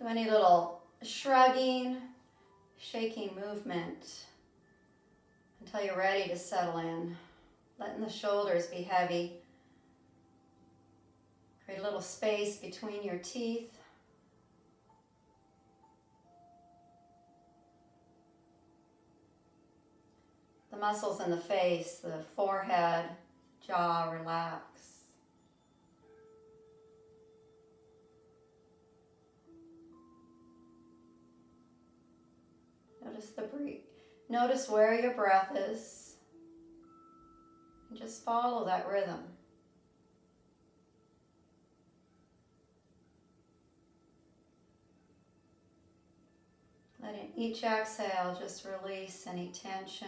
Do any little shrugging, shaking movement until you're ready to settle in. Letting the shoulders be heavy. Create a little space between your teeth. The muscles in the face, the forehead, jaw relax. Notice the breath. Notice where your breath is. And just follow that rhythm. Letting each exhale just release any tension,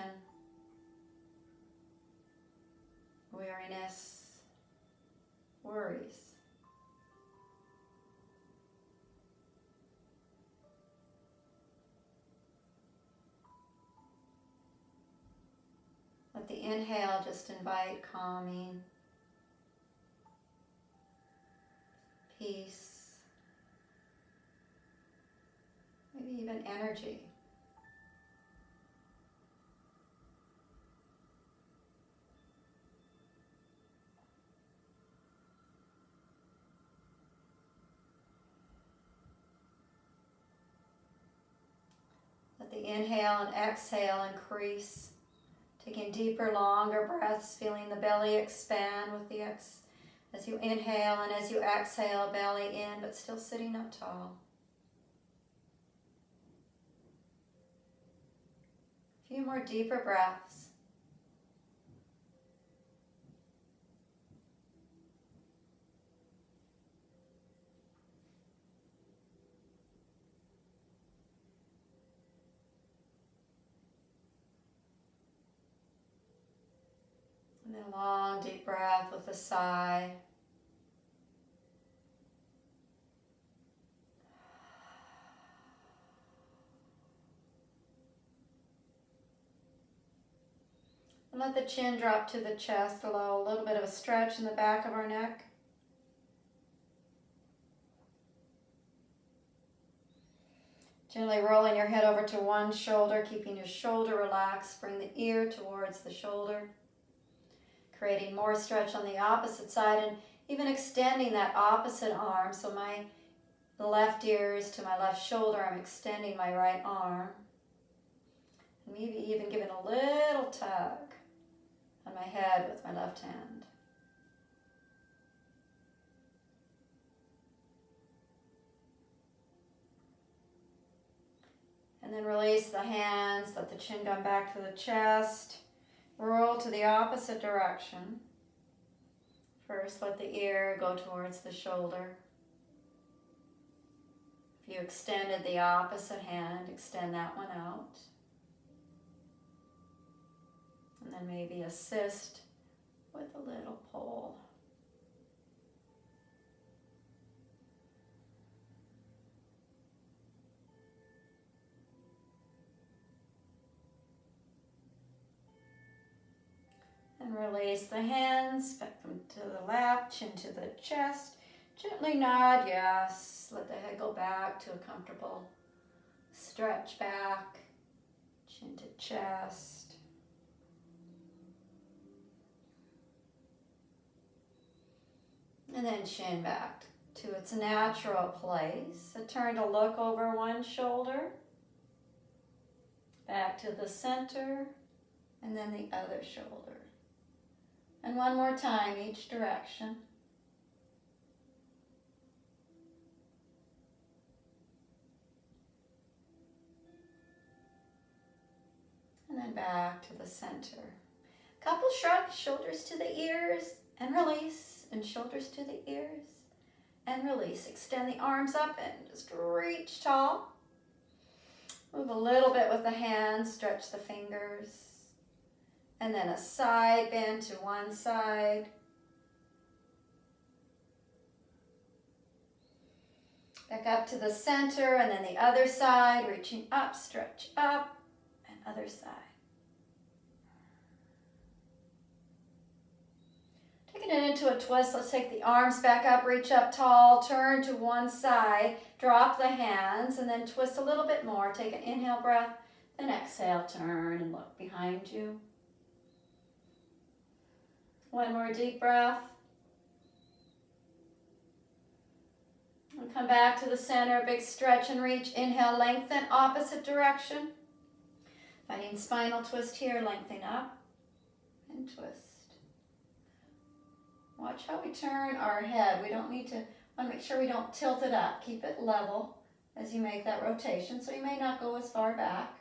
weariness, worries. Let the inhale just invite calming, peace, maybe even energy. Let the inhale and exhale increase. Taking deeper, longer breaths, feeling the belly expand with the as you inhale, and as you exhale, belly in, but still sitting up tall. A few more deeper breaths. And then a long, deep breath with a sigh. And let the chin drop to the chest. Allow a little bit of a stretch in the back of our neck. Gently rolling your head over to one shoulder, keeping your shoulder relaxed. Bring the ear towards the shoulder. Creating more stretch on the opposite side and even extending that opposite arm. So the left ear is to my left shoulder. I'm extending my right arm. Maybe even giving a little tug on my head with my left hand. And then release the hands, let the chin come back to the chest. Roll to the opposite direction. First, let the ear go towards the shoulder. If you extended the opposite hand, extend that one out. And then maybe assist with a little pull. And release the hands, back them to the lap, chin to the chest. Gently nod, yes. Let the head go back to a comfortable stretch back, chin to chest. And then chin back to its natural place. A turn to look over one shoulder, back to the center, and then the other shoulder. And one more time, each direction. And then back to the center. Couple shrugs, shoulders to the ears, and release, and shoulders to the ears, and release. Extend the arms up and just reach tall. Move a little bit with the hands, stretch the fingers. And then a side bend to one side. Back up to the center, and then the other side, reaching up, stretch up, and other side. Take Taking it into a twist, let's take the arms back up, reach up tall, turn to one side, drop the hands, and then twist a little bit more. Take an inhale breath, then exhale, turn and look behind you. One more deep breath. And come back to the center, big stretch and reach. Inhale, lengthen, opposite direction. Finding spinal twist here, lengthen up and twist. Watch how we turn our head. We don't need to, want to make sure we don't tilt it up. Keep it level as you make that rotation, so you may not go as far back.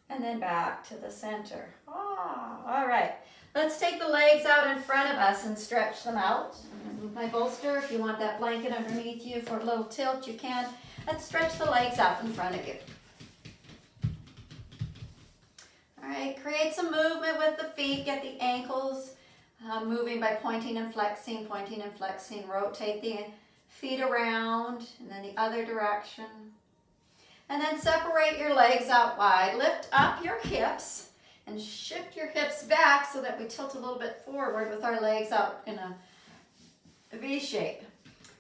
And then back to the center. All right. Let's take the legs out in front of us and stretch them out. I'm going to move my bolster. If you want that blanket underneath you for a little tilt, you can. Let's stretch the legs out in front of you. All right, create some movement with the feet. Get the ankles moving by pointing and flexing, rotate the feet around and then the other direction. And then separate your legs out wide. Lift up your hips and shift your hips back so that we tilt a little bit forward with our legs out in a V shape.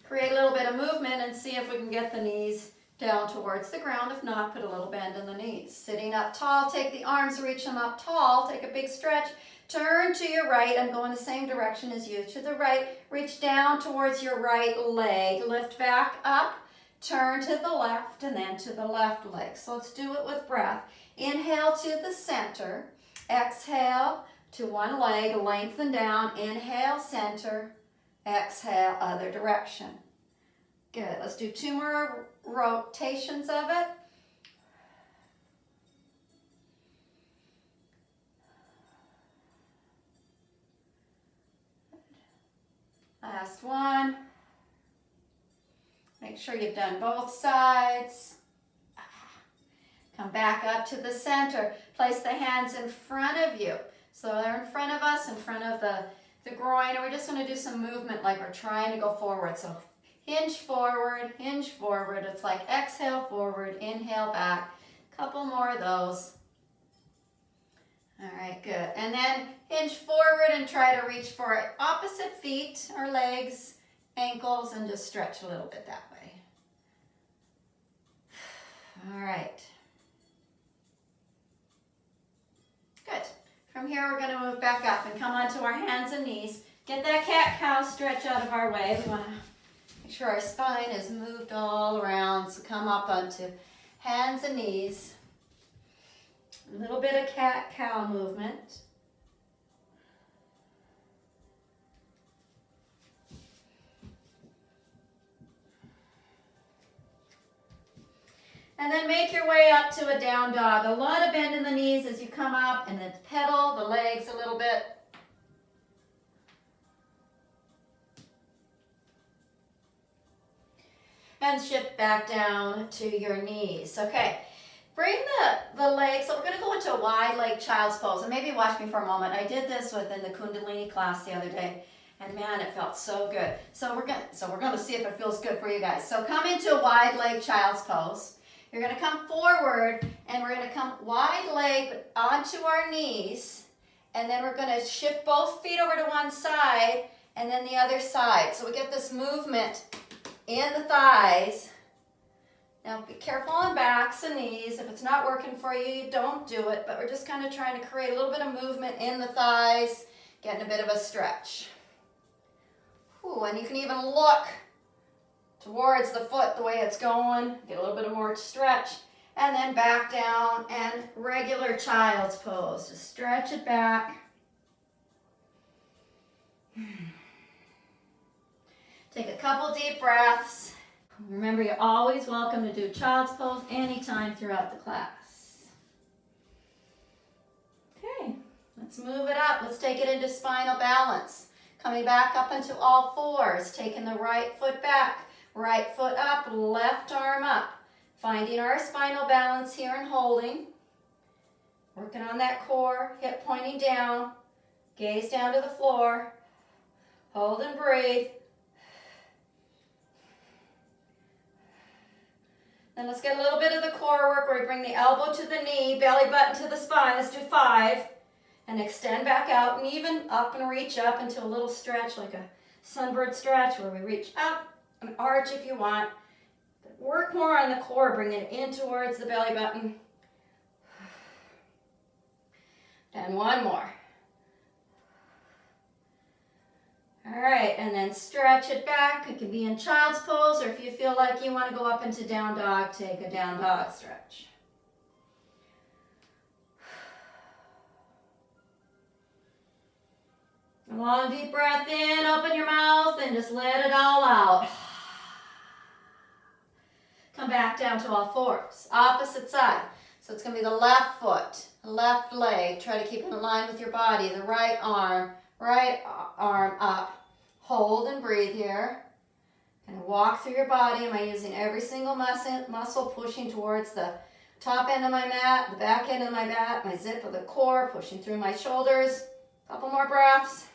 Create a little bit of movement and see if we can get the knees down towards the ground. If not, put a little bend in the knees. Sitting up tall, take the arms, reach them up tall, take a big stretch. Turn to your right. I'm going the same direction as you. To the right, reach down towards your right leg. Lift back up, turn to the left, and then to the left leg. So let's do it with breath. Inhale to the center. Exhale to one leg, lengthen down. Inhale, center. Exhale, other direction. Good. Let's do 2 more rotations of it. Last one. Make sure you've done both sides. Come back up to the center. Place the hands in front of you. So they're in front of us, in front of the groin, and we're just going to do some movement like we're trying to go forward. So hinge forward, hinge forward. It's like exhale forward, inhale back. Couple more of those. All right, good. And then hinge forward and try to reach for opposite feet or legs, ankles, and just stretch a little bit that way. All right. Good. From here, we're going to move back up and come onto our hands and knees. Get that cat-cow stretch out of our way. We want to make sure our spine is moved all around. So come up onto hands and knees. A little bit of cat-cow movement. And then make your way up to a down dog. A lot of bend in the knees as you come up, and then pedal the legs a little bit. And shift back down to your knees. Okay, bring the legs, so we're going to go into a wide leg child's pose. And maybe watch me for a moment. I did this within the Kundalini class the other day. And man, it felt so good. So we're going to see if it feels good for you guys. So come into a wide leg child's pose. You're going to come forward, and we're going to come wide leg onto our knees, and then we're going to shift both feet over to one side, and then the other side. So we get this movement in the thighs. Now be careful on backs and knees. If it's not working for you, you don't do it, but we're just kind of trying to create a little bit of movement in the thighs, getting a bit of a stretch. Ooh, and you can even look towards the foot the way it's going. Get a little bit of more stretch. And then back down and regular child's pose. Just stretch it back. Take a couple deep breaths. Remember, you're always welcome to do child's pose anytime throughout the class. Okay, let's move it up. Let's take it into spinal balance. Coming back up into all fours. Taking the right foot back. Right foot up, left arm up. Finding our spinal balance here and holding. Working on that core, hip pointing down. Gaze down to the floor. Hold and breathe. Then let's get a little bit of the core work where we bring the elbow to the knee, belly button to the spine. Let's do 5. And extend back out and even up and reach up into a little stretch like a sunbird stretch where we reach up and arch if you want. But work more on the core, bring it in towards the belly button. And one more. All right, and then stretch it back. It can be in child's pose, or if you feel like you want to go up into down dog, take a down dog stretch. A long deep breath in, open your mouth, and just let it all out. Come back down to all fours, opposite side. So it's going to be the left foot, left leg. Try to keep it in line with your body. The right arm up. Hold and breathe here. And walk through your body. Am I using every single muscle pushing towards the top end of my mat, the back end of my mat, my zip of the core, pushing through my shoulders. Couple more breaths.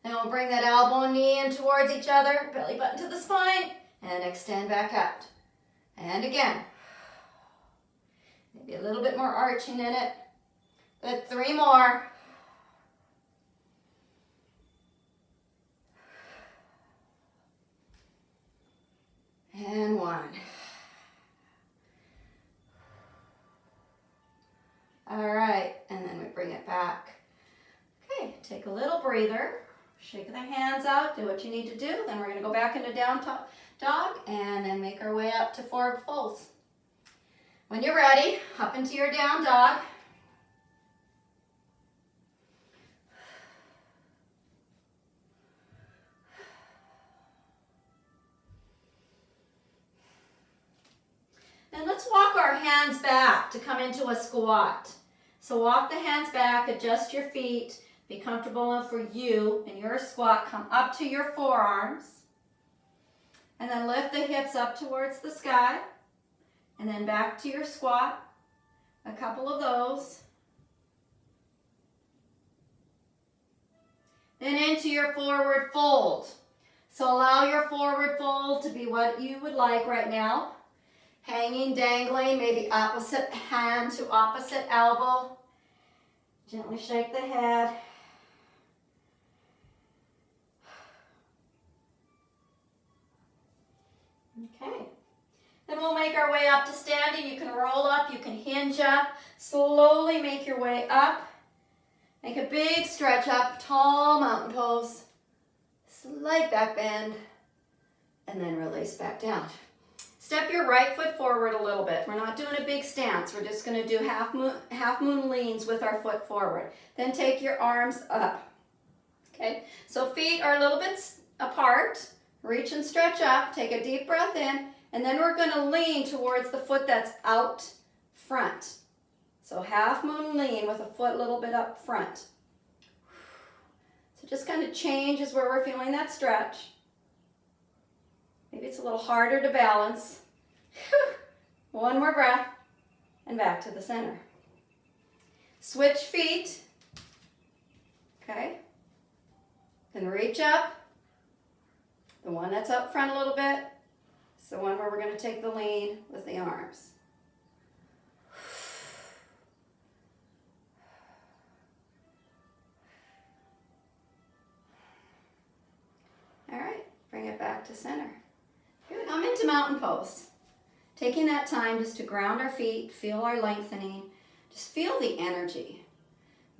Then we'll bring that elbow and knee in towards each other, belly button to the spine, and extend back out. And again. Maybe a little bit more arching in it. Good, 3 more. And 1. All right, and then we bring it back. Okay, take a little breather. Shake the hands out, do what you need to do. Then we're going to go back into down dog and then make our way up to forward folds. When you're ready, up into your down dog. And let's walk our hands back to come into a squat. So walk the hands back, adjust your feet. Be comfortable enough for you in your squat. Come up to your forearms. And then lift the hips up towards the sky. And then back to your squat. A couple of those. Then into your forward fold. So allow your forward fold to be what you would like right now. Hanging, dangling, maybe opposite hand to opposite elbow. Gently shake the head. Okay. Then we'll make our way up to standing. You can roll up, you can hinge up. Slowly make your way up. Make a big stretch up, tall mountain pose. Slight back bend. And then release back down. Step your right foot forward a little bit. We're not doing a big stance. We're just going to do half moon leans with our foot forward. Then take your arms up. Okay, so feet are a little bit apart. Reach and stretch up. Take a deep breath in. And then we're going to lean towards the foot that's out front. So half moon lean with a foot a little bit up front. So just kind of changes where we're feeling that stretch. Maybe it's a little harder to balance. One more breath and back to the center. Switch feet. Okay. Then reach up. The one that's up front a little bit. It's the one where we're going to take the lean with the arms. All right, bring it back to center. Here we come into mountain pose. Taking that time just to ground our feet, feel our lengthening. Just feel the energy.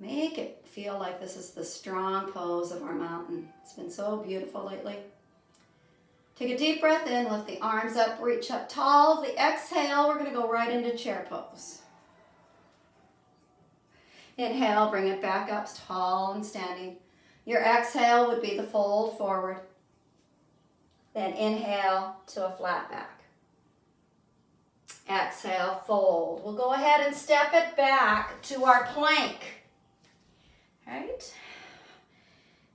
Make it feel like this is the strong pose of our mountain. It's been so beautiful lately. Take a deep breath in, lift the arms up, reach up tall. The exhale, we're going to go right into chair pose. Inhale, bring it back up tall and standing. Your exhale would be the fold forward. Then inhale to a flat back. Exhale, fold. We'll go ahead and step it back to our plank. All right.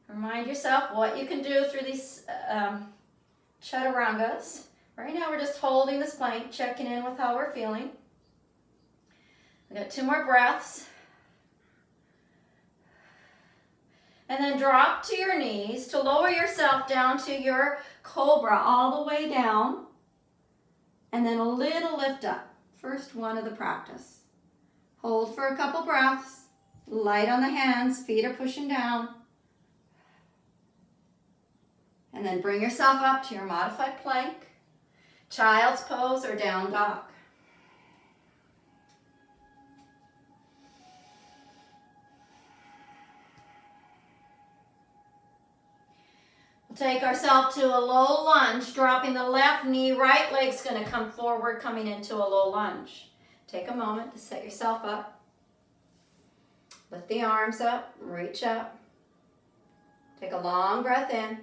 Remind yourself what you can do through these chaturangas. Right now we're just holding this plank, checking in with how we're feeling. We got 2 more breaths. And then drop to your knees to lower yourself down to your cobra all the way down. And then a little lift up. First one of the practice. Hold for a couple breaths. Light on the hands, feet are pushing down. And then bring yourself up to your modified plank, child's pose, or down dog. Take ourselves to a low lunge, dropping the left knee, right leg's going to come forward, coming into a low lunge. Take a moment to set yourself up. Lift the arms up, reach up. Take a long breath in,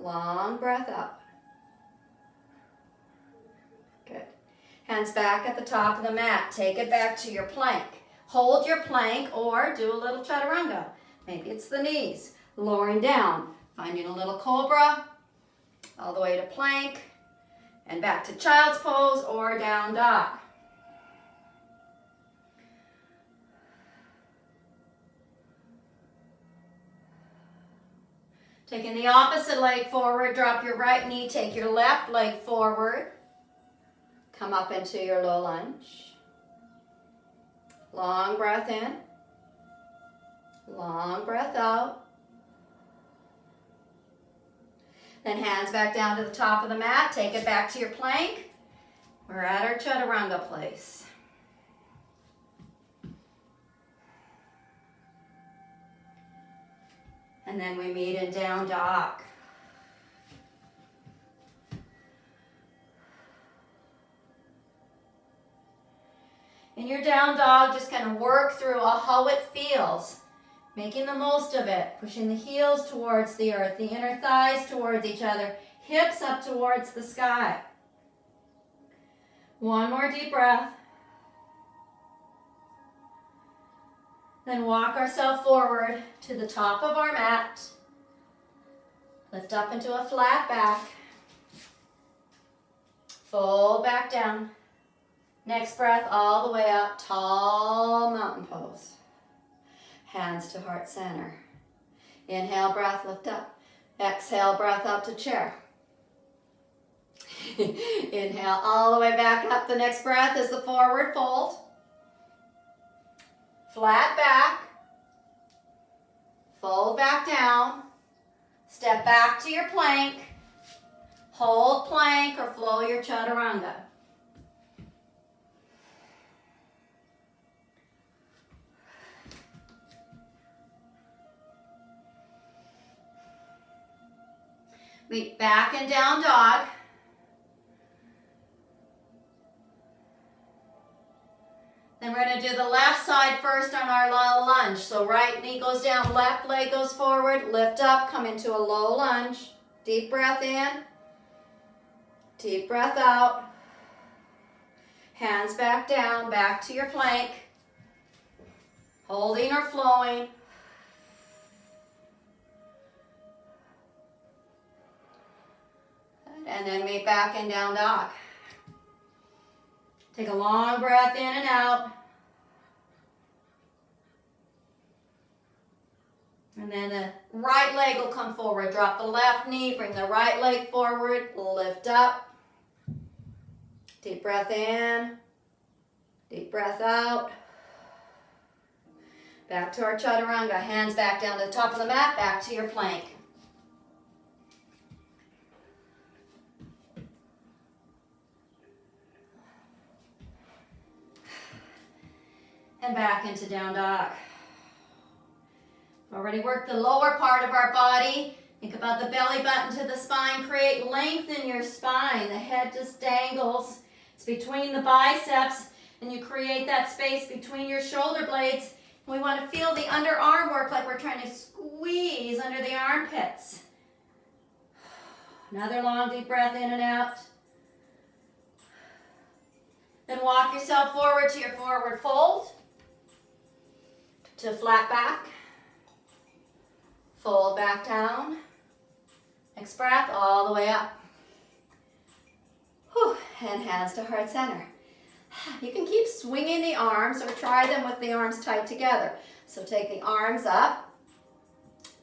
long breath out. Good. Hands back at the top of the mat. Take it back to your plank. Hold your plank or do a little chaturanga. Maybe it's the knees. Lowering down, finding a little cobra, all the way to plank, and back to child's pose or down dog. Taking the opposite leg forward, drop your right knee, take your left leg forward, come up into your low lunge. Long breath in, long breath out. Then hands back down to the top of the mat. Take it back to your plank. We're at our chaturanga place. And then we meet in down dog. In your down dog, just kind of work through how it feels. Making the most of it, pushing the heels towards the earth, the inner thighs towards each other, hips up towards the sky. One more deep breath. Then walk ourselves forward to the top of our mat. Lift up into a flat back. Fold back down. Next breath all the way up, tall mountain pose. Hands to heart center. Inhale, breath, lift up. Exhale, breath up to chair. Inhale all the way back up. The next breath is the forward fold. Flat back. Fold back down. Step back to your plank. Hold plank or flow your chaturanga. Meet back and down dog. Then we're going to do the left side first on our low lunge. So right knee goes down, left leg goes forward, lift up, come into a low lunge. Deep breath in, deep breath out. Hands back down, back to your plank. Holding or flowing. And then meet back and down dog. Take a long breath in and out. And then the right leg will come forward. Drop the left knee, bring the right leg forward, lift up. Deep breath in, deep breath out. Back to our chaturanga. Hands back down to the top of the mat, back to your plank. And back into down dog. Already worked the lower part of our body. Think about the belly button to the spine. Create length in your spine. The head just dangles. It's between the biceps, and you create that space between your shoulder blades. We want to feel the underarm work like we're trying to squeeze under the armpits. Another long deep breath in and out. Then walk yourself forward to your forward fold. To flat back. Fold back down. Next breath all the way up. Whew. And hands to heart center. You can keep swinging the arms or try them with the arms tight together. So take the arms up.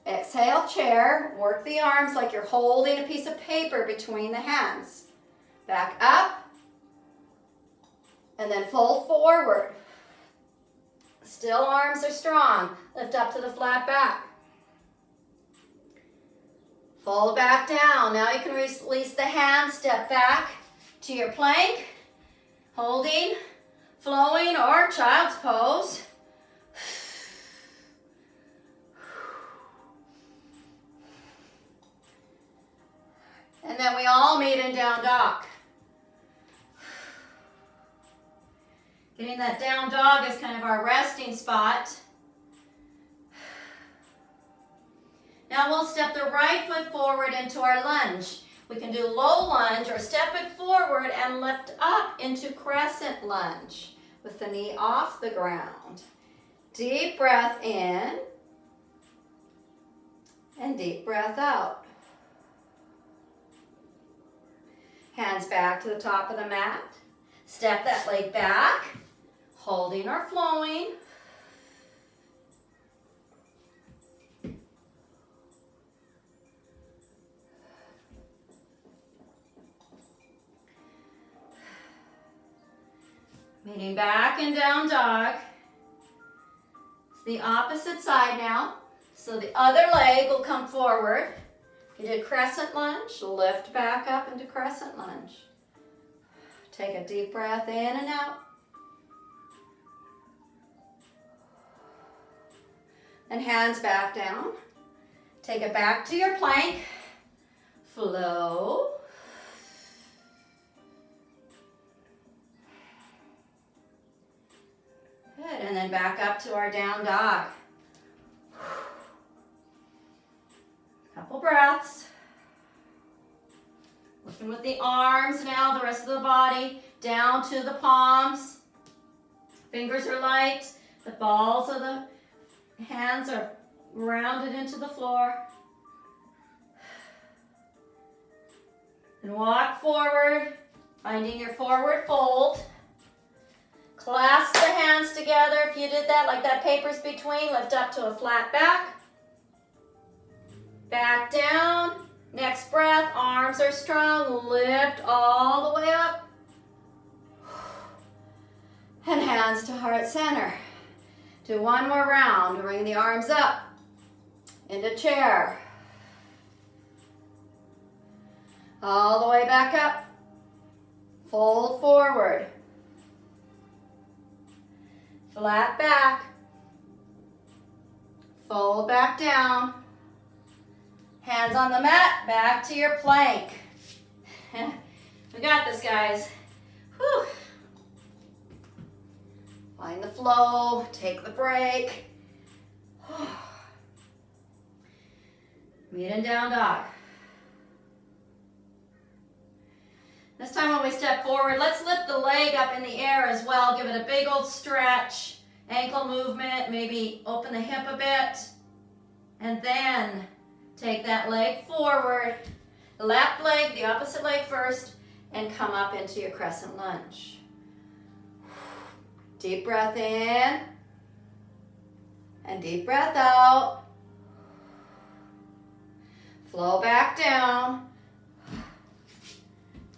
Exhale, chair. Work the arms like you're holding a piece of paper between the hands. Back up. And then fold forward. Still arms are strong. Lift up to the flat back. Fold back down. Now you can release the hands, step back to your plank, holding, flowing, or child's pose. And then we all meet in down dog. Getting that down dog is kind of our resting spot. Now we'll step the right foot forward into our lunge. We can do low lunge or step it forward and lift up into crescent lunge with the knee off the ground. Deep breath in and deep breath out. Hands back to the top of the mat. Step that leg back, holding or flowing. Meeting back and down dog. It's the opposite side now. So the other leg will come forward. If you did crescent lunge, lift back up into crescent lunge. Take a deep breath in and out. And hands back down. Take it back to your plank. Flow. Good, and then back up to our down dog. Couple breaths. Looking with the arms now, the rest of the body, down to the palms. Fingers are light. The balls of the hands are rounded into the floor. And walk forward, finding your forward fold. Clasp the hands together. If you did that, like that paper's between, lift up to a flat back. Back down. Next breath, arms are strong. Lift all the way up. And hands to heart center. Do one more round. Bring the arms up into chair. All the way back up. Fold forward. Flat back. Fold back down. Hands on the mat, back to your plank. We got this, guys. Whew. Find the flow, take the break. Meet in down dog. This time when we step forward, let's lift the leg up in the air as well. Give it a big old stretch, ankle movement, maybe open the hip a bit. And then take that leg forward, left leg, the opposite leg first, and come up into your crescent lunge. Deep breath in, and deep breath out. Flow back down.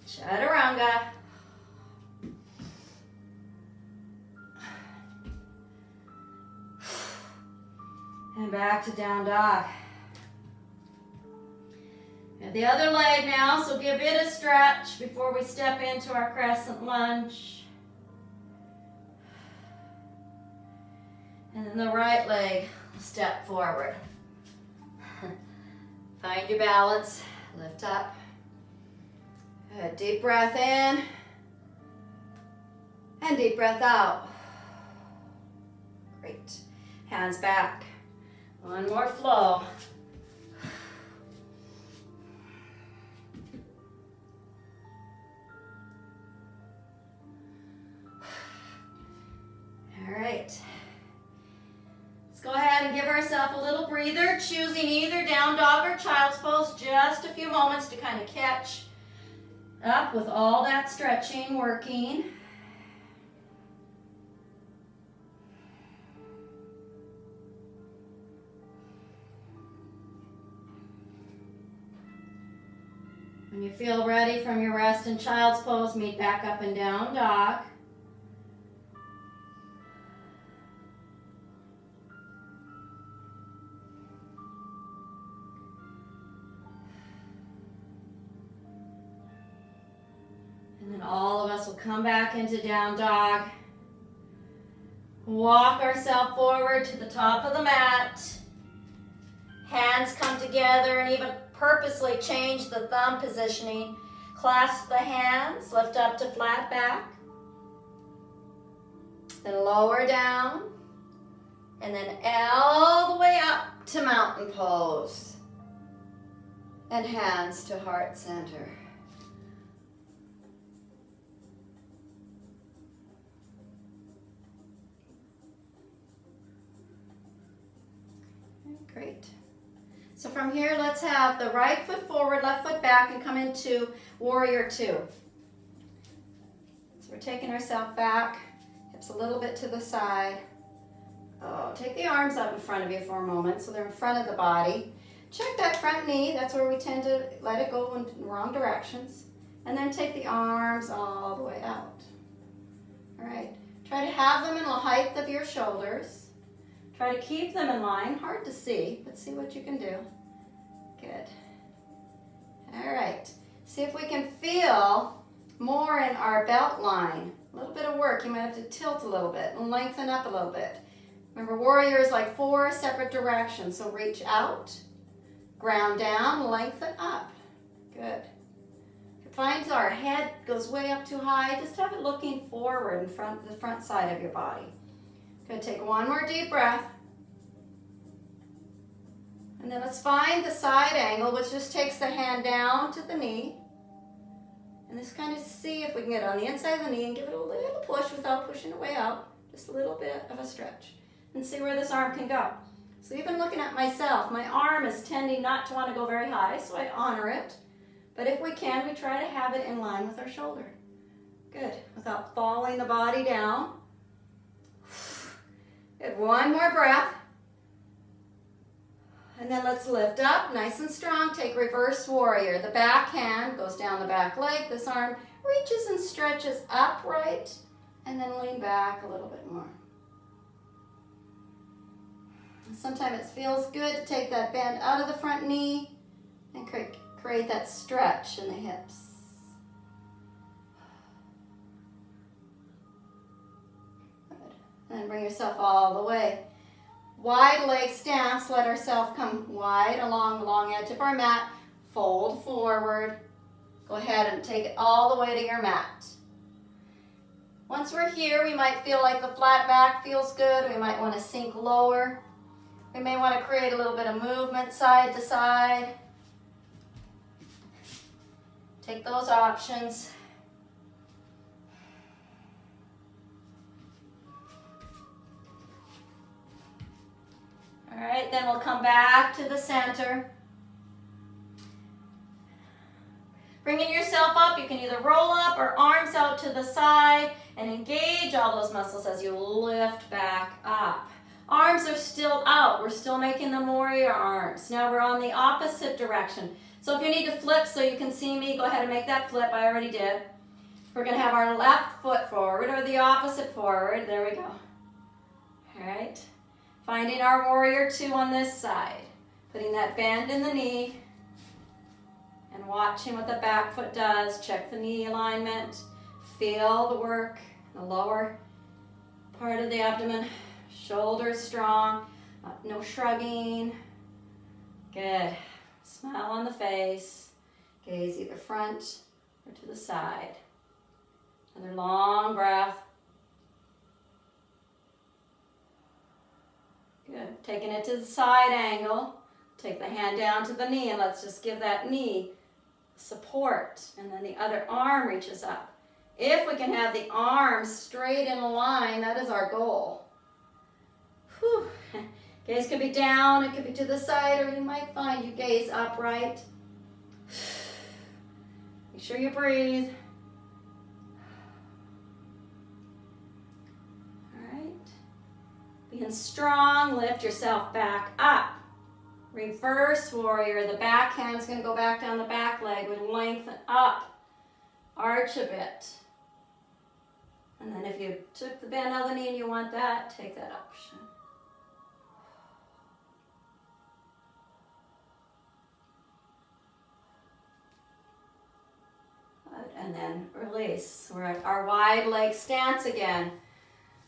Chaturanga. And back to down dog. And the other leg now, so give it a stretch before we step into our crescent lunge. And then the right leg, step forward. Find your balance, lift up. Good, deep breath in, and deep breath out. Great, hands back. One more flow. All right. Let's go ahead and give ourselves a little breather, choosing either down dog or child's pose, just a few moments to kind of catch up with all that stretching working. When you feel ready from your rest in child's pose, meet back up in down dog. And then all of us will come back into down dog. Walk ourselves forward to the top of the mat. Hands come together and even purposely change the thumb positioning. Clasp the hands, lift up to flat back. Then lower down. And then all the way up to mountain pose. And hands to heart center. Great. So from here, let's have the right foot forward, left foot back, and come into warrior two. So we're taking ourselves back, hips a little bit to the side. Oh, take the arms up in front of you for a moment so they're in front of the body. Check that front knee. That's where we tend to let it go in the wrong directions. And then take the arms all the way out. All right. Try to have them in the height of your shoulders. Try to keep them in line. Hard to see, but see what you can do. Good. All right. See if we can feel more in our belt line. A little bit of work. You might have to tilt a little bit and lengthen up a little bit. Remember, warrior is like 4 separate directions. So reach out, ground down, lengthen up. Good. If you find our head goes way up too high, just have it looking forward in front, the front side of your body. Good, take one more deep breath. And then let's find the side angle, which just takes the hand down to the knee. And just kind of see if we can get on the inside of the knee and give it a little push without pushing it way out. Just a little bit of a stretch. And see where this arm can go. So even looking at myself, my arm is tending not to want to go very high, so I honor it. But if we can, we try to have it in line with our shoulder. Good, without falling the body down. Good, one more breath. And then let's lift up, nice and strong. Take reverse warrior. The back hand goes down the back leg. This arm reaches and stretches upright. And then lean back a little bit more. Sometimes it feels good to take that bend out of the front knee and create that stretch in the hips. Good. And then bring yourself all the way. Wide leg stance, let ourselves come wide along the long edge of our mat. Fold forward. Go ahead and take it all the way to your mat. Once we're here, we might feel like the flat back feels good. We might want to sink lower. We may want to create a little bit of movement side to side. Take those options. All right, then we'll come back to the center. Bringing yourself up, you can either roll up or arms out to the side and engage all those muscles as you lift back up. Arms are still out. We're still making them warrior arms. Now we're on the opposite direction. So if you need to flip so you can see me, go ahead and make that flip. I already did. We're going to have our left foot forward or the opposite forward. There we go. All right. Finding our warrior two on this side. Putting that bend in the knee. And watching what the back foot does. Check the knee alignment. Feel the work in the lower part of the abdomen. Shoulders strong, no shrugging. Good. Smile on the face. Gaze either front or to the side. Another long breath. Good. Taking it to the side angle. Take the hand down to the knee and let's just give that knee support. And then the other arm reaches up. If we can have the arms straight in a line, that is our goal. Whew. Gaze could be down, it could be to the side, or you might find you gaze upright. Make sure you breathe. All right. Being strong, lift yourself back up. Reverse warrior. The back hand's going to go back down the back leg. We lengthen up. Arch a bit. And then if you took the bend out of the knee and you want that, take that option. and then release. We're at our wide leg stance again.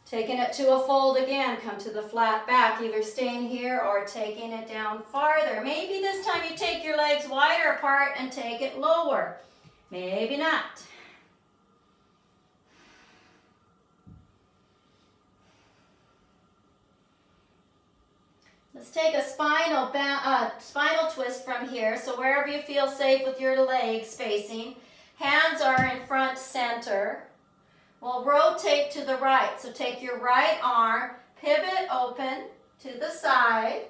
Taking it to a fold again, come to the flat back, either staying here or taking it down farther. Maybe this time you take your legs wider apart and take it lower. Maybe not. Let's take a spinal twist from here. So wherever you feel safe with your leg spacing, hands are in front center. We'll rotate to the right. So take your right arm, pivot open to the side.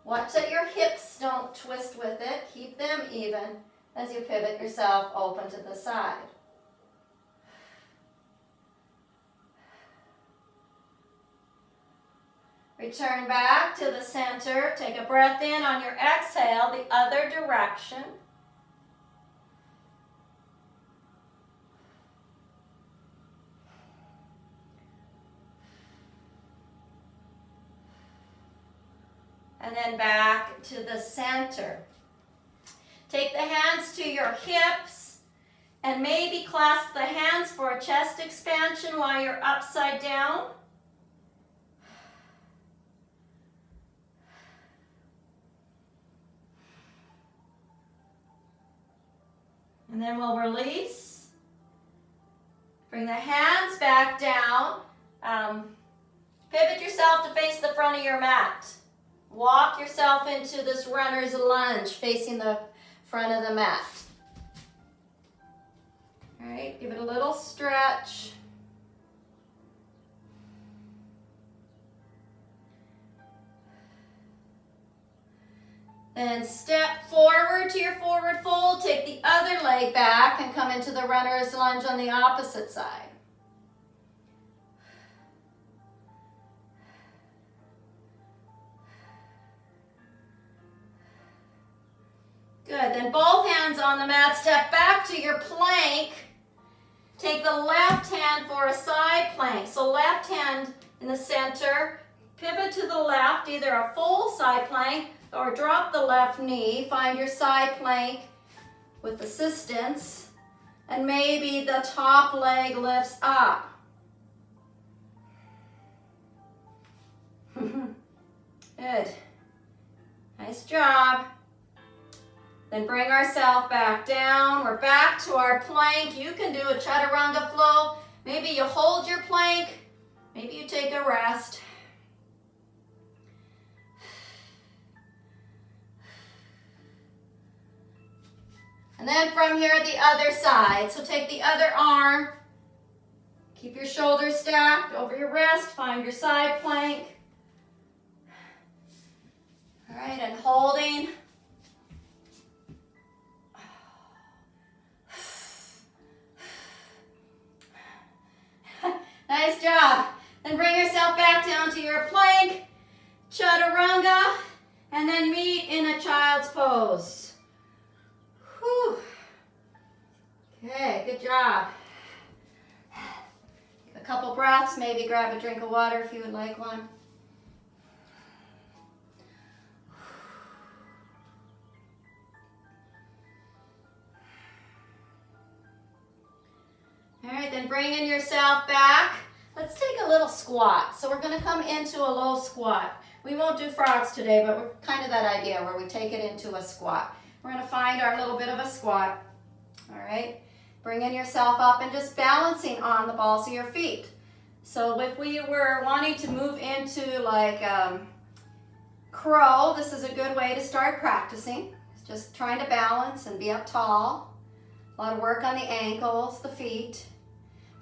Watch that your hips don't twist with it. Keep them even as you pivot yourself open to the side. Return back to the center. Take a breath in on your exhale, the other direction. And then back to the center. Take the hands to your hips and maybe clasp the hands for a chest expansion while you're upside down. And then we'll release. Bring the hands back down. Pivot yourself to face the front of your mat. Walk yourself into this runner's lunge facing the front of the mat. All right, give it a little stretch. Then step forward to your forward fold. Take the other leg back and come into the runner's lunge on the opposite side. Good, then both hands on the mat, step back to your plank. Take the left hand for a side plank. So left hand in the center, pivot to the left, either a full side plank or drop the left knee. Find your side plank with assistance, and maybe the top leg lifts up. Good, nice job. Then bring ourselves back down. We're back to our plank. You can do a chaturanga flow. Maybe you hold your plank. Maybe you take a rest. And then from here, the other side. So take the other arm. Keep your shoulders stacked over your wrist. Find your side plank. All right, and holding. Nice job. Then bring yourself back down to your plank, chaturanga, and then meet in a child's pose. Whew. Okay, good job. A couple breaths, maybe grab a drink of water if you would like one. All right, then bringing yourself back. Let's take a little squat. So we're going to come into a low squat. We won't do frogs today, but we're kind of that idea where we take it into a squat. We're going to find our little bit of a squat. All right, bringing yourself up and just balancing on the balls of your feet. So if we were wanting to move into like crow, this is a good way to start practicing. It's just trying to balance and be up tall. A lot of work on the ankles, the feet.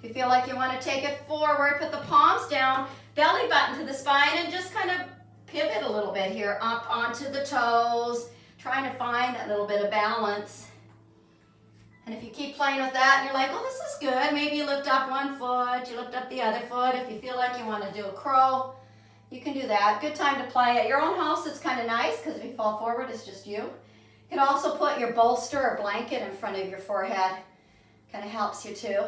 If you feel like you want to take it forward, put the palms down, belly button to the spine, and just kind of pivot a little bit here, up onto the toes, trying to find that little bit of balance. And if you keep playing with that and you're like, oh, this is good, maybe you lift up one foot, you lift up the other foot. If you feel like you want to do a crow, you can do that. Good time to play at your own house. It's kind of nice because if you fall forward, it's just you. You can also put your bolster or blanket in front of your forehead. Kind of helps you too.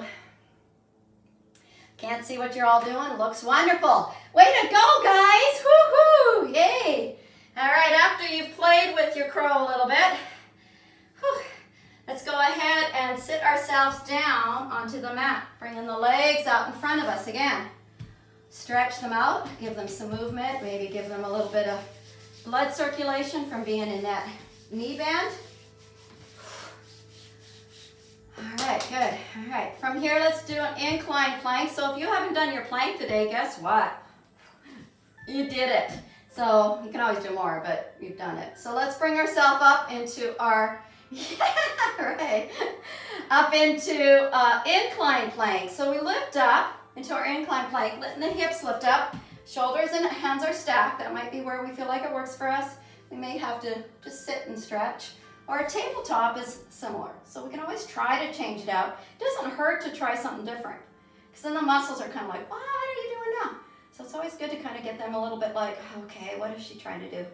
Can't see what you're all doing. Looks wonderful. Way to go, guys. Woo-hoo. Yay. All right, after you've played with your crow a little bit, let's go ahead and and sit ourselves down onto the mat, bringing the legs out in front of us again. Stretch them out, give them some movement, maybe give them a little bit of blood circulation from being in that knee bend. All right, good. All right, from here, let's do an incline plank. So if you haven't done your plank today, guess what? You did it. So you can always do more, but you've done it. So let's bring ourselves up into our, right, up into incline plank. So we lift up into our incline plank, letting the hips lift up, shoulders and hands are stacked. That might be where we feel like it works for us. We may have to just sit and stretch. Or a tabletop is similar. So we can always try to change it out. It doesn't hurt to try something different. Because then the muscles are kind of like, what are you doing now? So it's always good to kind of get them a little bit like, okay, what is she trying to do?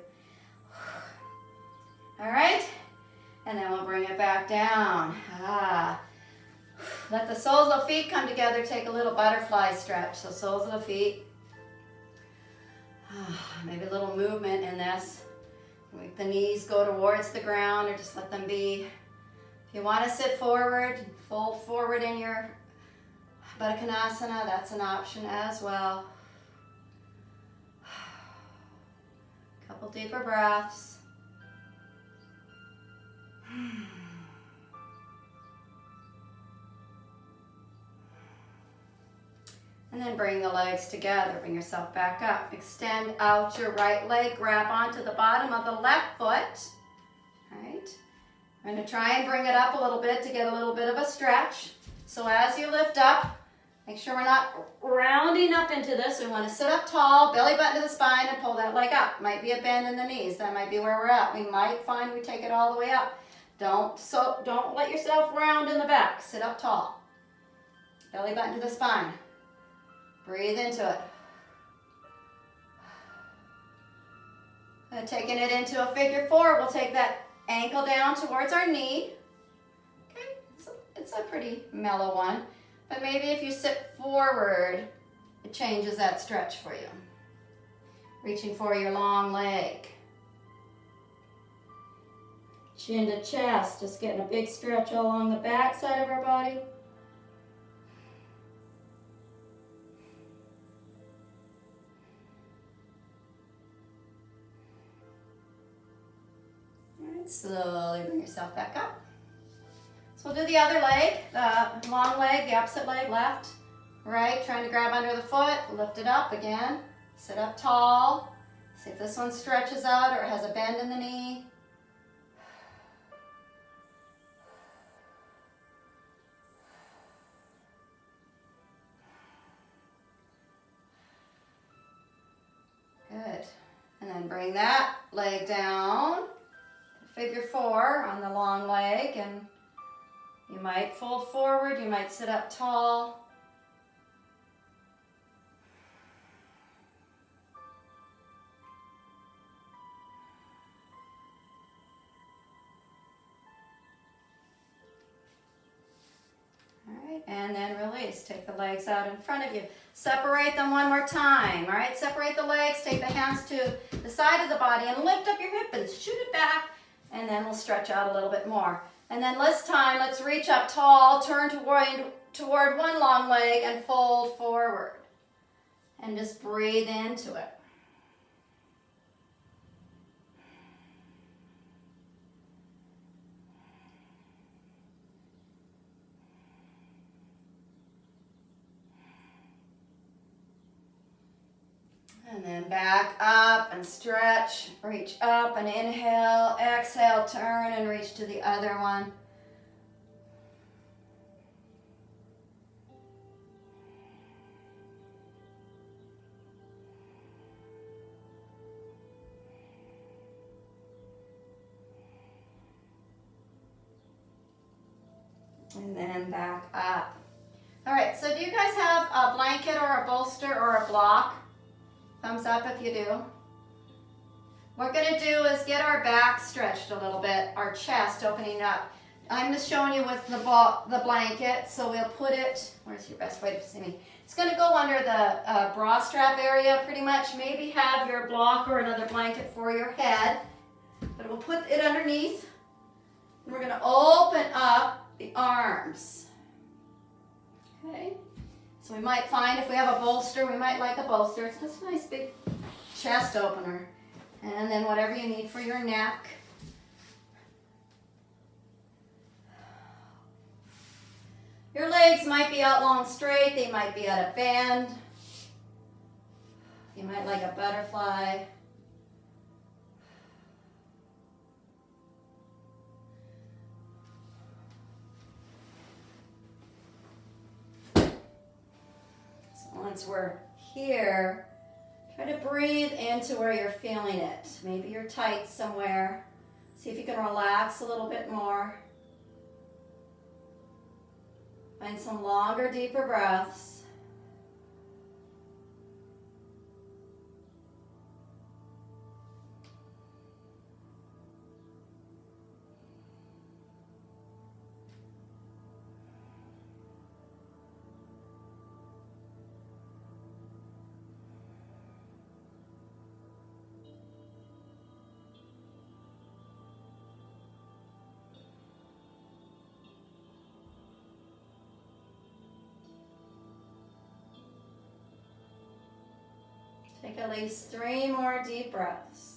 All right. And then we'll bring it back down. Let the soles of the feet come together. Take a little butterfly stretch. So soles of the feet. Maybe a little movement in this. Make the knees go towards the ground or just let them be. If you want to sit forward, fold forward in your Baddha-Konasana, that's an option as well. Couple deeper breaths. And then bring the legs together. Bring yourself back up. Extend out your right leg. Grab onto the bottom of the left foot. All right. I'm going to try and bring it up a little bit to get a little bit of a stretch. So as you lift up, make sure we're not rounding up into this. We want to sit up tall, belly button to the spine, and pull that leg up. Might be a bend in the knees. That might be where we're at. We might find we take it all the way up. Don't let yourself round in the back. Sit up tall. Belly button to the spine. Breathe into it. And taking it into a figure four, we'll take that ankle down towards our knee. Okay, it's a pretty mellow one. But maybe if you sit forward, it changes that stretch for you. Reaching for your long leg. Chin to chest, just getting a big stretch along the back side of our body. Slowly bring yourself back up. So we'll do the other leg, the long leg, the opposite leg, left, right, trying to grab under the foot, lift it up again, sit up tall, see if this one stretches out or has a bend in the knee. Good, and then bring that leg down. Figure four on the long leg, and you might fold forward, you might sit up tall. All right, and then release. Take the legs out in front of you. Separate them one more time, all right? Separate the legs, take the hands to the side of the body and lift up your hip and shoot it back. And then we'll stretch out a little bit more. And then this time, let's reach up tall, turn toward one long leg and fold forward. And just breathe into it. And then back up and stretch, reach up and inhale, exhale, turn and reach to the other one. And then back up. All right, so do you guys have a blanket or a bolster or a block? Thumbs up if you do. What we're going to do is get our back stretched a little bit, our chest opening up. I'm just showing you with the blanket, so we'll put it, where's your best way to see me? It's going to go under the bra strap area pretty much. Maybe have your block or another blanket for your head, but we'll put it underneath. We're going to open up the arms. Okay, so we might find if we have a bolster, we might like a bolster. It's just a nice big chest opener. And then whatever you need for your neck. Your legs might be out long straight, they might be at a bend. You might like a butterfly. Once we're here, try to breathe into where you're feeling it. Maybe you're tight somewhere. See if you can relax a little bit more. Find some longer, deeper breaths. Take at least 3 more deep breaths.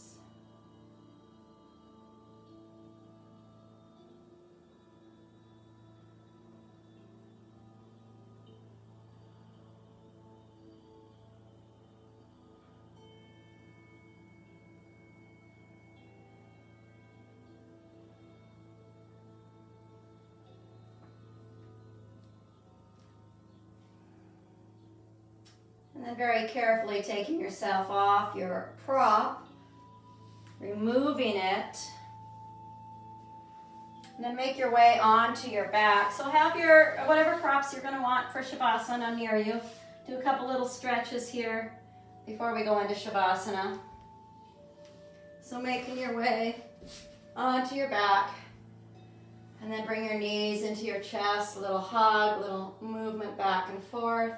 And then very carefully taking yourself off your prop, removing it, and then make your way onto your back. So have your, whatever props you're going to want for Shavasana near you. Do a couple little stretches here before we go into Shavasana. So making your way onto your back, and then bring your knees into your chest, a little hug, a little movement back and forth.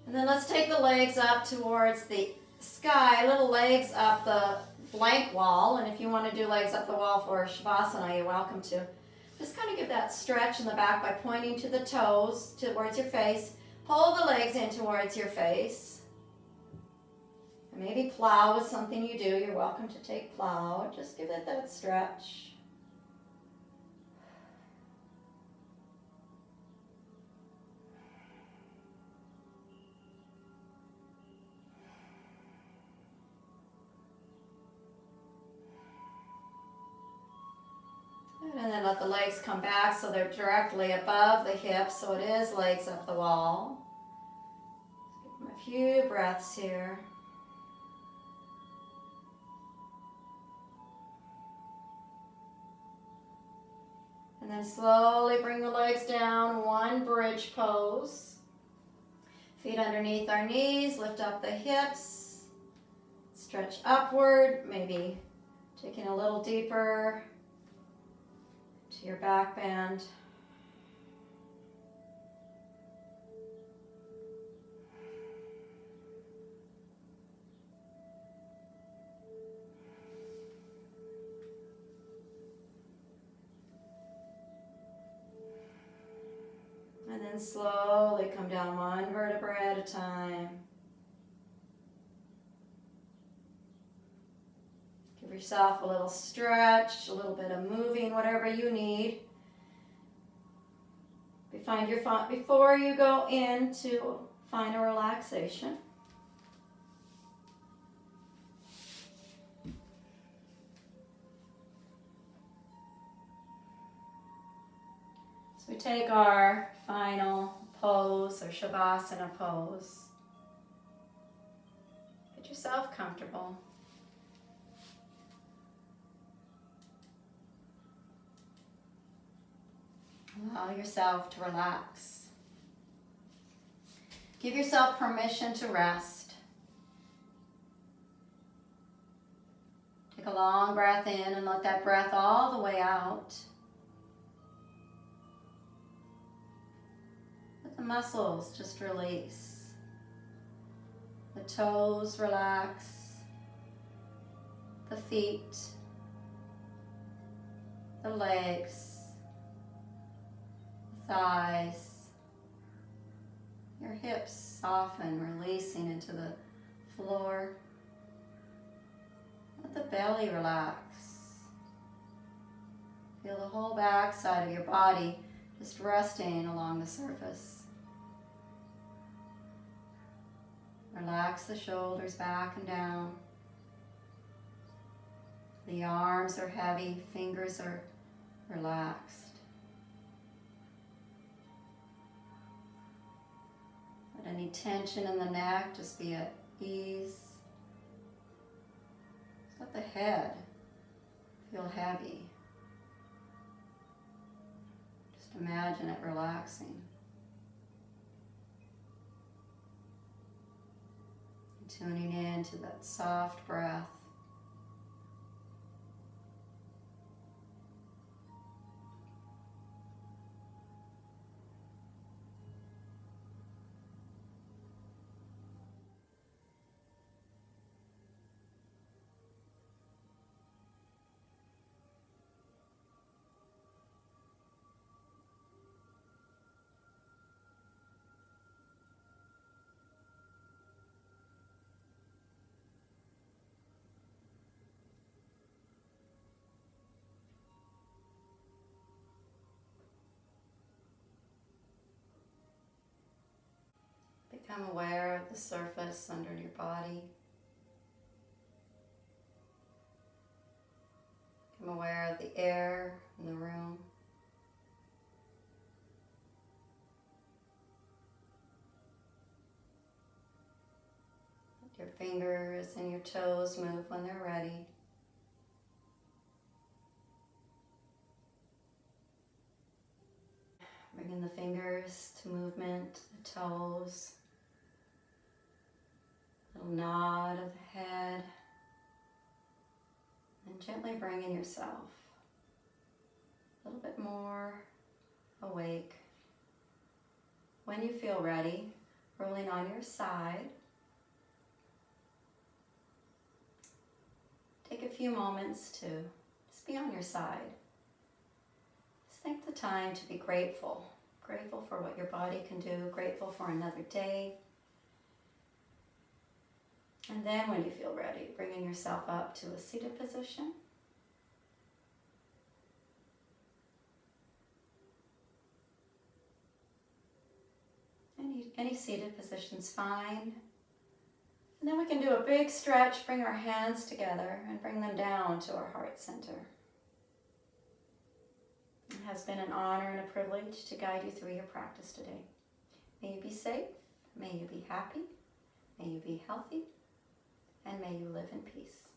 And then let's take the legs up towards the sky, little legs up the blank wall. And if you want to do legs up the wall for Shavasana, you're welcome to. Just kind of give that stretch in the back by pointing to the toes towards your face. Pull the legs in towards your face. And maybe plow is something you do. You're welcome to take plow. Just give it that stretch. And then let the legs come back so they're directly above the hips, so it is legs up the wall. Give them a few breaths here. And then slowly bring the legs down, one bridge pose. Feet underneath our knees, lift up the hips, stretch upward, maybe taking a little deeper to your back bend. And then slowly come down one vertebra at a time. Give yourself a little stretch, a little bit of moving, whatever you need. Before you go into final relaxation. So we take our final pose or Shavasana pose. Get yourself comfortable. Allow yourself to relax. Give yourself permission to rest. Take a long breath in and let that breath all the way out. Let the muscles just release. The toes relax. The feet. the legs, the thighs, your hips soften, releasing into the floor. Let the belly relax. Feel the whole back side of your body just resting along the surface. Relax the shoulders back and down. The arms are heavy, fingers are relaxed. Let any tension in the neck just be at ease. Just let the head feel heavy. Just imagine it relaxing. Tuning in to that soft breath. Become aware of the surface under your body. Become aware of the air in the room. Let your fingers and your toes move when they're ready. Bringing the fingers to movement, the toes. Little nod of the head, and gently bringing yourself a little bit more awake. When you feel ready, rolling on your side, take a few moments to just be on your side. Just take the time to be grateful. Grateful for what your body can do, grateful for another day. And then when you feel ready, bringing yourself up to a seated position. Any seated position's fine. And then we can do a big stretch, bring our hands together and bring them down to our heart center. It has been an honor and a privilege to guide you through your practice today. May you be safe, may you be happy, may you be healthy, and may you live in peace.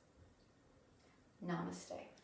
Namaste.